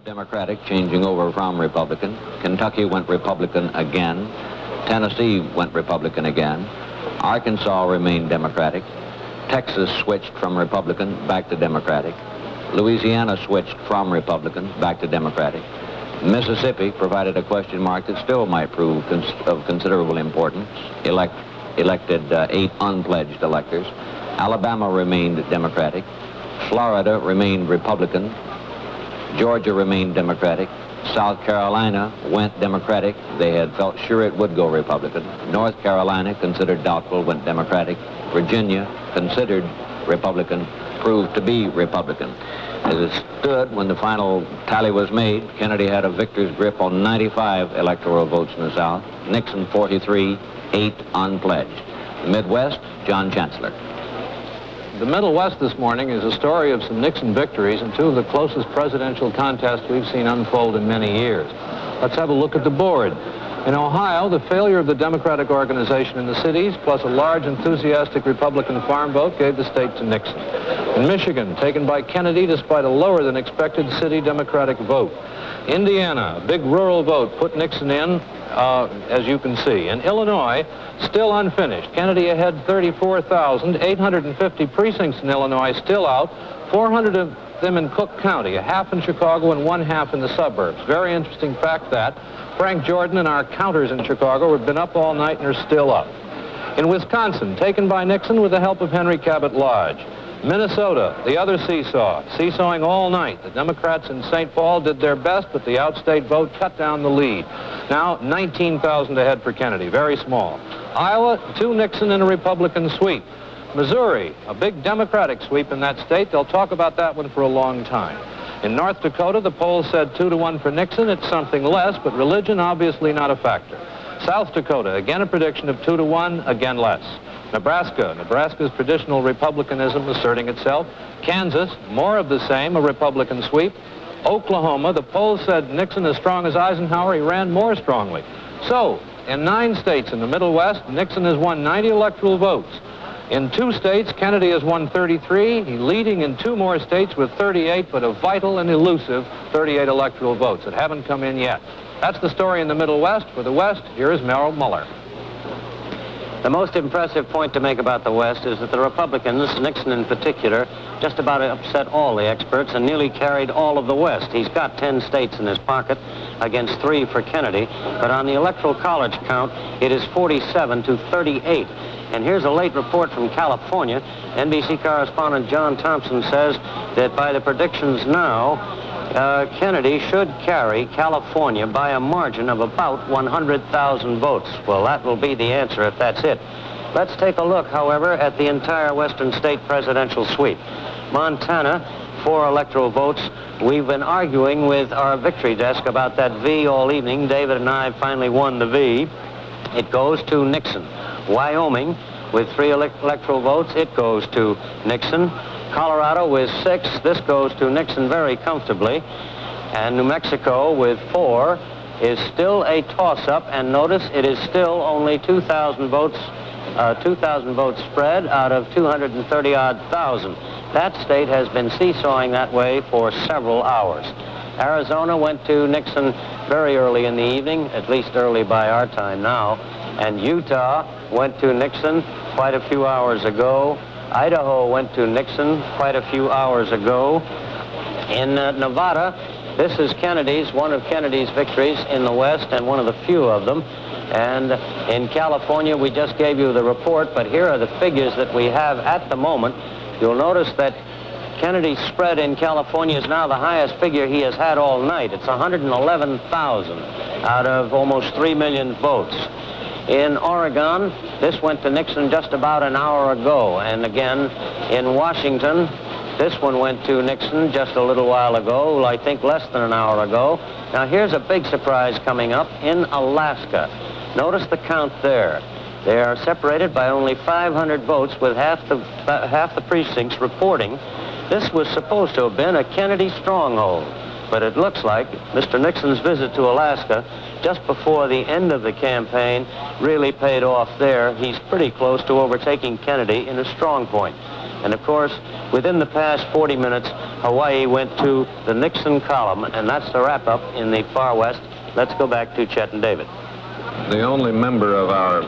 Democratic, changing over from Republican. Kentucky went Republican again. Tennessee went Republican again. Arkansas remained Democratic. Texas switched from Republican back to Democratic. Louisiana switched from Republican back to Democratic. Mississippi provided a question mark that still might prove of considerable importance, elected 8 unpledged electors. Alabama remained Democratic. Florida remained Republican. Georgia remained Democratic. South Carolina went Democratic. They had felt sure it would go Republican. North Carolina, considered doubtful, went Democratic. Virginia, considered Republican, proved to be Republican. As it stood, when the final tally was made, Kennedy had a victor's grip on 95 electoral votes in the South. Nixon 43, 8 unpledged. The Midwest, John Chancellor. The Middle West this morning is a story of some Nixon victories and 2 of the closest presidential contests we've seen unfold in many years. Let's have a look at the board. In Ohio, the failure of the Democratic organization in the cities, plus a large, enthusiastic Republican farm vote, gave the state to Nixon. In Michigan, taken by Kennedy despite a lower than expected city Democratic vote. Indiana, a big rural vote, put Nixon in, as you can see. In Illinois, still unfinished. Kennedy ahead 34,850 precincts in Illinois still out, 400 of them in Cook County, a half in Chicago and 1/2 in the suburbs. Very interesting fact that Frank Jordan and our counters in Chicago have been up all night and are still up. In Wisconsin, taken by Nixon with the help of Henry Cabot Lodge. Minnesota, the other seesaw, seesawing all night. The Democrats in St. Paul did their best, but the outstate vote cut down the lead. Now, 19,000 ahead for Kennedy, very small. Iowa, 2 Nixon and a Republican sweep. Missouri, a big Democratic sweep in that state. They'll talk about that one for a long time. In North Dakota, the polls said 2-1 for Nixon. It's something less, but religion obviously not a factor. South Dakota, again a prediction of 2-1, again less. Nebraska's traditional republicanism asserting itself. Kansas, more of the same, a Republican sweep. Oklahoma, the polls said Nixon as strong as Eisenhower. He ran more strongly. So, in 9 states in the Middle West, Nixon has won 90 electoral votes. In 2 states, Kennedy has won 33. He's leading in 2 more states with 38, but a vital and elusive 38 electoral votes that haven't come in yet. That's the story in the Middle West. For the West, here is Merrill Muller. The most impressive point to make about the West is that the Republicans, Nixon in particular, just about upset all the experts and nearly carried all of the West. He's got 10 states in his pocket against 3 for Kennedy, but on the Electoral College count, it is 47-38. And here's a late report from California. NBC correspondent John Thompson says that by the predictions now, Kennedy should carry California by a margin of about 100,000 votes. Well, that will be the answer if that's it. Let's take a look, however, at the entire western state presidential sweep. Montana, 4 electoral votes. We've been arguing with our victory desk about that V all evening. David and I finally won the V. It goes to Nixon. Wyoming, with 3 electoral votes, it goes to Nixon. Colorado with 6, this goes to Nixon very comfortably. And New Mexico with 4 is still a toss-up, and notice it is still only 2,000 votes, 2,000 votes spread out of 230-odd thousand. That state has been seesawing that way for several hours. Arizona went to Nixon very early in the evening, at least early by our time now, and Utah went to Nixon quite a few hours ago. Idaho went to Nixon quite a few hours ago. In Nevada, this is one of Kennedy's victories in the West, and one of the few of them. And in California, we just gave you the report, but here are the figures that we have at the moment. You'll notice that Kennedy's spread in California is now the highest figure he has had all night. It's 111,000 out of almost 3 million votes. In Oregon, this went to Nixon just about an hour ago. And again, in Washington, this one went to Nixon just a little while ago, I think less than an hour ago. Now, here's a big surprise coming up in Alaska. Notice the count there. They are separated by only 500 votes, with half the precincts reporting. This was supposed to have been a Kennedy stronghold. But it looks like Mr. Nixon's visit to Alaska just before the end of the campaign really paid off there. He's pretty close to overtaking Kennedy in a strong point. And of course, within the past 40 minutes, Hawaii went to the Nixon column, and that's the wrap-up in the far west. Let's go back to Chet and David. The only member of our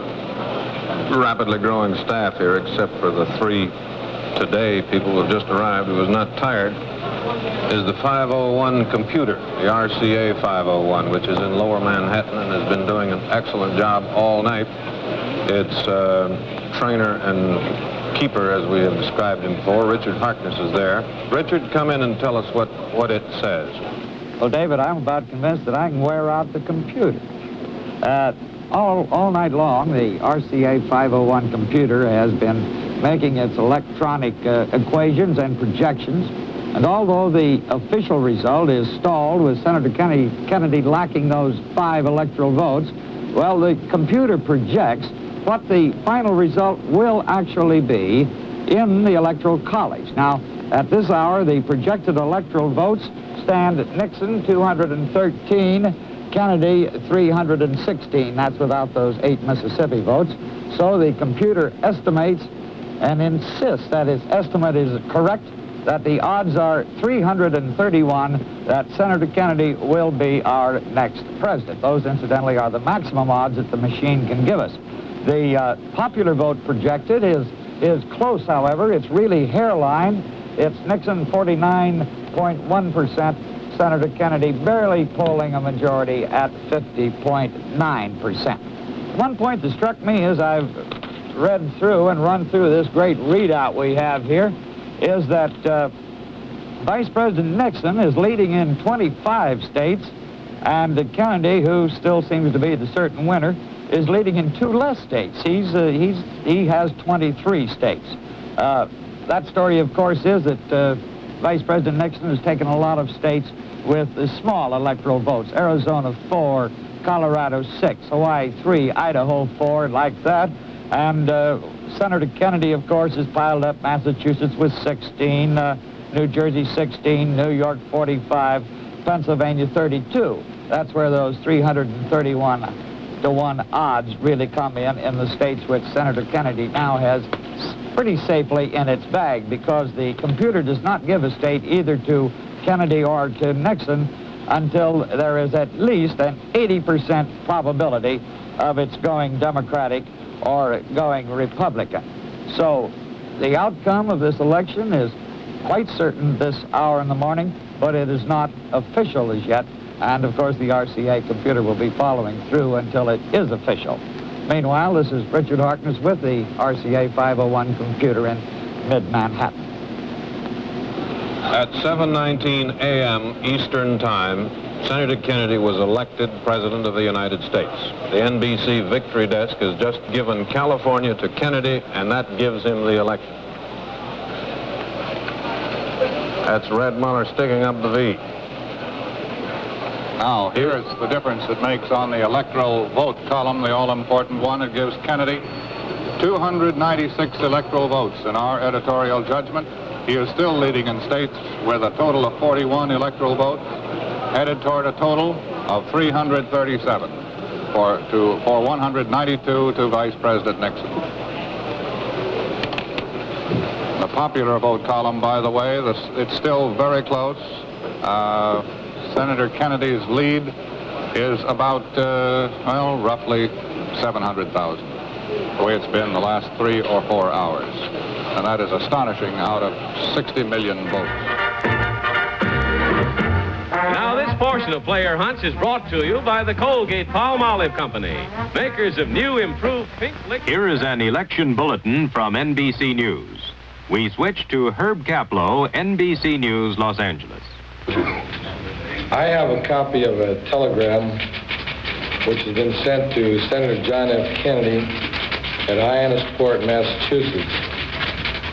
rapidly growing staff here, except for the 3 today people who have just arrived who was not tired, is the 501 computer, the RCA 501, which is in Lower Manhattan and has been doing an excellent job all night. Its trainer and keeper, as we have described him before, Richard Harkness, is there. Richard, come in and tell us what it says. Well, David, I'm about convinced that I can wear out the computer. All night long, the RCA 501 computer has been making its electronic equations and projections. And although the official result is stalled with Senator Kennedy lacking those 5 electoral votes, well, the computer projects what the final result will actually be in the Electoral College. Now, at this hour, the projected electoral votes stand at Nixon 213, Kennedy 316. That's without those 8 Mississippi votes. So the computer estimates and insists that its estimate is correct, that the odds are 331 that Senator Kennedy will be our next president. Those, incidentally, are the maximum odds that the machine can give us. The popular vote projected is close, however. It's really hairline. It's Nixon 49.1%, Senator Kennedy barely polling a majority at 50.9%. One point that struck me as I've read through and run through this great readout we have here is that Vice President Nixon is leading in 25 states, and Kennedy, who still seems to be the certain winner, is leading in 2 less states. He has 23 states. That story, of course, is that Vice President Nixon has taken a lot of states with small electoral votes. Arizona 4, Colorado 6, Hawaii 3, Idaho 4, like that. And Senator Kennedy, of course, has piled up Massachusetts with 16, New Jersey 16, New York 45, Pennsylvania 32. That's where those 331-to-1 odds really come in the states which Senator Kennedy now has pretty safely in its bag, because the computer does not give a state either to Kennedy or to Nixon until there is at least an 80% probability of its going Democratic or going Republican. So the outcome of this election is quite certain this hour in the morning, but it is not official as yet. And of course, the RCA computer will be following through until it is official. Meanwhile, this is Richard Harkness with the RCA 501 computer in mid-Manhattan. At 7:19 a.m. Eastern Time, Senator Kennedy was elected President of the United States. The NBC Victory Desk has just given California to Kennedy, and that gives him the election. That's Red Muller sticking up the V. Now, here's the difference it makes on the electoral vote column, the all-important one. It gives Kennedy 296 electoral votes in our editorial judgment. He is still leading in states with a total of 41 electoral votes, headed toward a total of 337 for 192 to Vice President Nixon. The popular vote column, by the way, it's still very close. Senator Kennedy's lead is about, roughly 700,000, the way it's been the last 3 or 4 hours. And that is astonishing out of 60 million votes. Now, this portion of Player Hunch is brought to you by the Colgate Palmolive Company, makers of new improved pink liquid. Here is an election bulletin from NBC News. We switch to Herb Kaplow, NBC News, Los Angeles. I have a copy of a telegram which has been sent to Senator John F. Kennedy at Hyannisport, Massachusetts.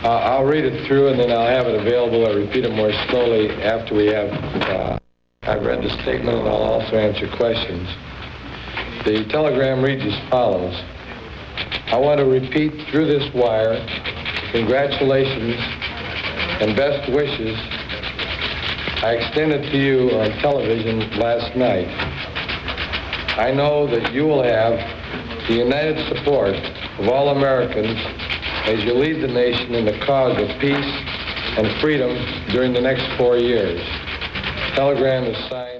I'll read it through, and then I'll have it available. I'll repeat it more slowly after we have I've read the statement, and I'll also answer questions. The telegram reads as follows. I want to repeat through this wire congratulations and best wishes I extended to you on television last night. I know that you will have the united support of all Americans as you lead the nation in the cause of peace and freedom during the next 4 years. Telegram is signed.